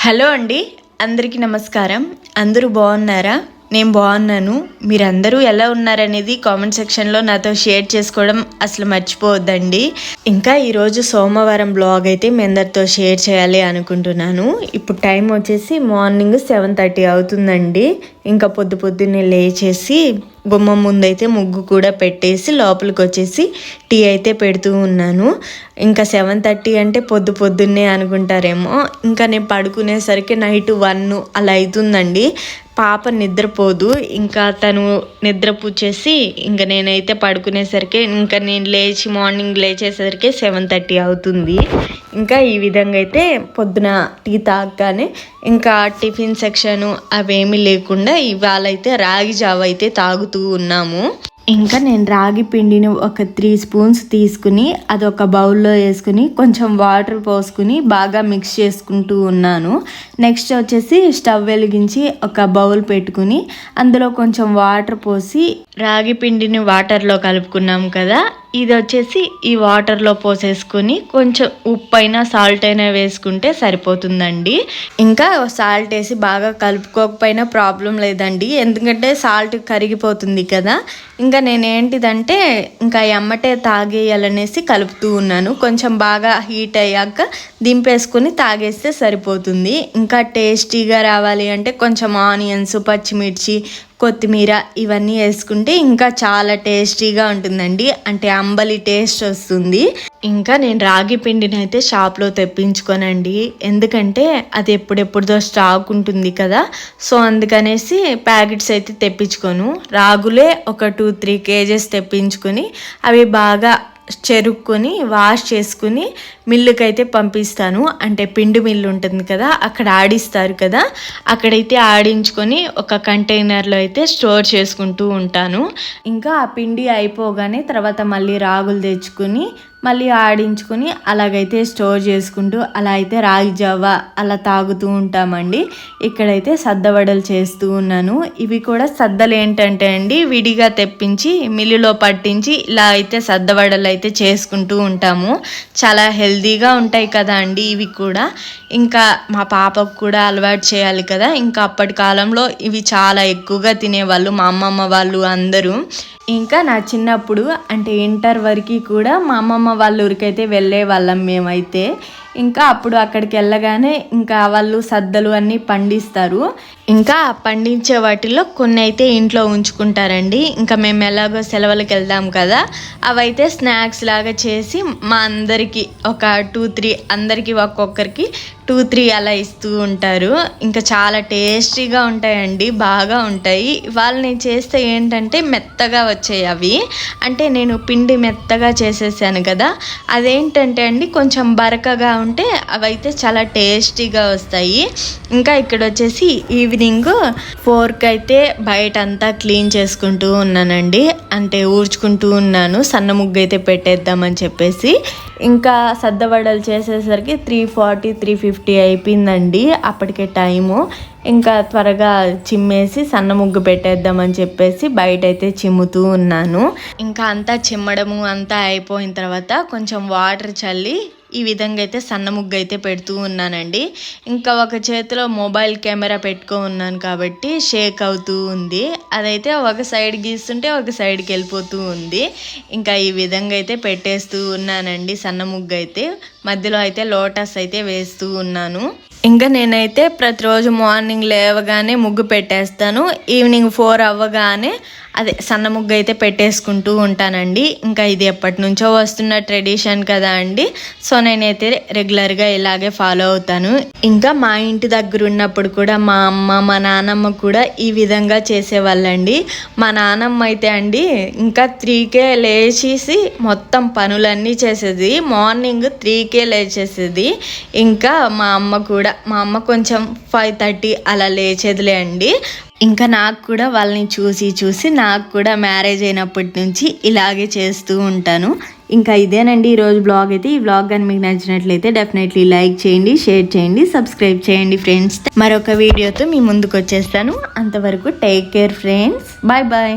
Hello అండి, అందరికీ నమస్కారం. అందరూ బాగున్నారా? నేను బాగున్నాను. మీరందరూ ఎలా ఉన్నారనేది కామెంట్ సెక్షన్లో నాతో షేర్ చేసుకోవడం అసలు మర్చిపోవద్దండి. ఇంకా ఈరోజు సోమవారం బ్లాగ్ అయితే మీ అందరితో షేర్ చేయాలి అనుకుంటున్నాను. ఇప్పుడు టైం వచ్చేసి మార్నింగ్ 7:30 అవుతుందండి. ఇంకా పొద్దున్నే లేచేసి గుమ్మం ముందైతే ముగ్గు కూడా పెట్టేసి లోపలికి వచ్చేసి టీ అయితే పెడుతూ ఉన్నాను. ఇంకా 7:30 అంటే పొద్దున్నే అనుకుంటారేమో. ఇంకా నేను పడుకునేసరికి నైట్ 1 అలా అవుతుందండి. పాప నిద్రపోదు. ఇంకా తను నిద్రపుచ్చేసి ఇంకా నేనైతే పడుకునేసరికి ఇంకా నేను మార్నింగ్ లేచేసరికి 7:30 అవుతుంది. ఇంకా ఈ విధంగా అయితే పొద్దున టీ తాగగానే ఇంకా టిఫిన్ సెక్షను అవేమీ లేకుండా ఇవాళ అయితే రాగి జావ అయితే తాగుతూ ఉన్నాము. ఇంకా నేను రాగి పిండిని ఒక 3 స్పూన్స్ తీసుకుని అదొక బౌల్లో వేసుకుని కొంచెం వాటర్ పోసుకుని బాగా మిక్స్ చేసుకుంటూ ఉన్నాను. నెక్స్ట్ వచ్చేసి స్టవ్ వెలిగించి ఒక బౌల్ పెట్టుకుని అందులో కొంచెం వాటర్ పోసి రాగి పిండిని వాటర్లో కలుపుకున్నాం కదా, ఇది వచ్చేసి ఈ వాటర్లో పోసేసుకొని కొంచెం ఉప్పు అయినా సాల్ట్ అయినా వేసుకుంటే సరిపోతుందండి. ఇంకా సాల్ట్ వేసి బాగా కలుపుకోకపోయినా ప్రాబ్లం లేదండి, ఎందుకంటే సాల్ట్ కరిగిపోతుంది కదా. ఇంకా నేనేంటిదంటే ఇంకా ఎమ్మటే తాగేయాలనేసి కలుపుతూ ఉన్నాను. కొంచెం బాగా హీట్ అయ్యాక దింపేసుకొని తాగేస్తే సరిపోతుంది. ఇంకా టేస్టీగా రావాలి అంటే కొంచెం ఆనియన్స్, పచ్చిమిర్చి, కొత్తిమీర ఇవన్నీ వేసుకుంటే ఇంకా చాలా టేస్టీగా ఉంటుందండి. అంటే అంబలి టేస్ట్ వస్తుంది. ఇంకా నేను రాగి పిండిని అయితే షాప్లో తెప్పించుకోనండి, ఎందుకంటే అది ఎప్పుడెప్పుడుదో స్టాక్ ఉంటుంది కదా. సో అందుకనేసి ప్యాకెట్స్ అయితే తెప్పించుకోను. రాగులే ఒక 2-3 kgs తెప్పించుకొని అవి బాగా చెరుక్కొని వాష్ చేసుకుని మిల్లుకి అయితే పంపిస్తాను. అంటే పిండి మిల్లు ఉంటుంది కదా, అక్కడ ఆడిస్తారు కదా, అక్కడైతే ఆడించుకొని ఒక కంటైనర్లో అయితే స్టోర్ చేసుకుంటూ ఉంటాను. ఇంకా ఆ పిండి అయిపోగానే తర్వాత మళ్ళీ రాగులు తెచ్చుకొని మళ్ళీ ఆడించుకొని అలాగైతే స్టోర్ చేసుకుంటూ అలా అయితే రాగి జావ అలా తాగుతూ ఉంటామండి. ఇక్కడైతే సద్దవడలు చేస్తూ ఉన్నాను. ఇవి కూడా సద్దలు ఏంటంటే అండి విడిగా తెప్పించి మిల్లులో పట్టించి ఇలా అయితే సద్దవడలు అయితే చేసుకుంటూ ఉంటాము. చాలా హెల్తీగా ఉంటాయి కదా అండి ఇవి కూడా. ఇంకా మా పాపకు కూడా అలవాటు చేయాలి కదా. ఇంకా అప్పటి కాలంలో ఇవి చాలా ఎక్కువగా తినేవాళ్ళు మా అమ్మమ్మ వాళ్ళు అందరూ. ఇంకా నా చిన్నప్పుడు అంటే ఇంటర్ వరకు కూడా మా అమ్మమ్మ వాళ్ళ ఊరికైతే వెళ్ళే వాళ్ళం మేమైతే. ఇంకా అప్పుడు అక్కడికి వెళ్ళగానే ఇంకా వాళ్ళు సద్దలు అన్నీ పండిస్తారు. ఇంకా పండించే వాటిలో కొన్ని అయితే ఇంట్లో ఉంచుకుంటారండి. ఇంకా మేము ఎలాగో సెలవులకు వెళ్దాం కదా, అవైతే స్నాక్స్ లాగా చేసి మా అందరికీ ఒక 2-3 అందరికీ ఒక్కొక్కరికి 2-3 అలా ఇస్తూ ఉంటారు. ఇంకా చాలా టేస్టీగా ఉంటాయండి, బాగా ఉంటాయి. వాళ్ళు నేను చేస్తే ఏంటంటే మెత్తగా వచ్చాయి అవి. అంటే నేను పిండి మెత్తగా చేసేసాను కదా, అదేంటంటే అండి కొంచెం బరకగా ఉంటే అవైతే చాలా టేస్టీగా వస్తాయి. ఇంకా ఇక్కడ వచ్చేసి ఈవినింగ్ 4కి అయితే బయట అంతా క్లీన్ చేసుకుంటూ ఉన్నానండి. అంటే ఊడ్చుకుంటూ ఉన్నాను, సన్న ముగ్గు అయితే పెట్టేద్దామని చెప్పేసి. ఇంకా సద్దవడలు చేసేసరికి 3:40-3:50 అయిపోయిందండి అప్పటికే టైము. ఇంకా త్వరగా చిమ్మేసి సన్న ముగ్గు పెట్టేద్దామని చెప్పేసి బయట అయితే చిమ్ముతూ ఉన్నాను. ఇంకా అంతా చిమ్మడము అంతా అయిపోయిన తర్వాత కొంచెం వాటర్ చల్లి ఈ విధంగా అయితే సన్న ముగ్గు అయితే పెడుతూ ఉన్నానండి. ఇంకా ఒక చేతిలో మొబైల్ కెమెరా పెట్టుకో ఉన్నాను కాబట్టి షేక్ అవుతూ ఉంది. అదైతే ఒక సైడ్ గీస్తుంటే ఒక సైడ్కి వెళ్ళిపోతూ ఉంది. ఇంకా ఈ విధంగా అయితే పెట్టేస్తూ ఉన్నానండి సన్న ముగ్గు అయితే. మధ్యలో అయితే లోటస్ అయితే వేస్తూ ఉన్నాను. ఇంకా నేనైతే ప్రతిరోజు మార్నింగ్ లేవగానే ముగ్గు పెట్టేస్తాను. ఈవినింగ్ 4 అవ్వగానే అదే సన్న ముగ్గు అయితే పెట్టేసుకుంటూ ఉంటానండి. ఇంకా ఇది ఎప్పటి నుంచో వస్తున్న ట్రెడిషన్ కదా అండి. సో నేనైతే రెగ్యులర్గా ఇలాగే ఫాలో అవుతాను. ఇంకా మా ఇంటి దగ్గర ఉన్నప్పుడు కూడా మా అమ్మ మా నాన్నమ్మ కూడా ఈ విధంగా చేసేవాళ్ళండి. మా నాన్నమ్మ అయితే అండి ఇంకా 3కే లేచేసి మొత్తం పనులన్నీ చేసేది. మార్నింగ్ 3కే లేచేసేది. ఇంకా మా అమ్మ కొంచెం 5:30 అలా లేచేదిలే అండి. ఇంకా నాకు కూడా వాళ్ళని చూసి నాకు కూడా మ్యారేజ్ అయినప్పటి నుంచి ఇలాగే చేస్తూ ఉంటాను. ఇంకా ఇదేనండి ఈరోజు బ్లాగ్ అయితే. ఈ బ్లాగ్ కానీ మీకు నచ్చినట్లయితే డెఫినెట్లీ లైక్ చేయండి, షేర్ చేయండి, సబ్స్క్రైబ్ చేయండి ఫ్రెండ్స్. మరొక వీడియోతో మీ ముందుకు వచ్చేస్తాను. అంతవరకు take care friends. Bye bye.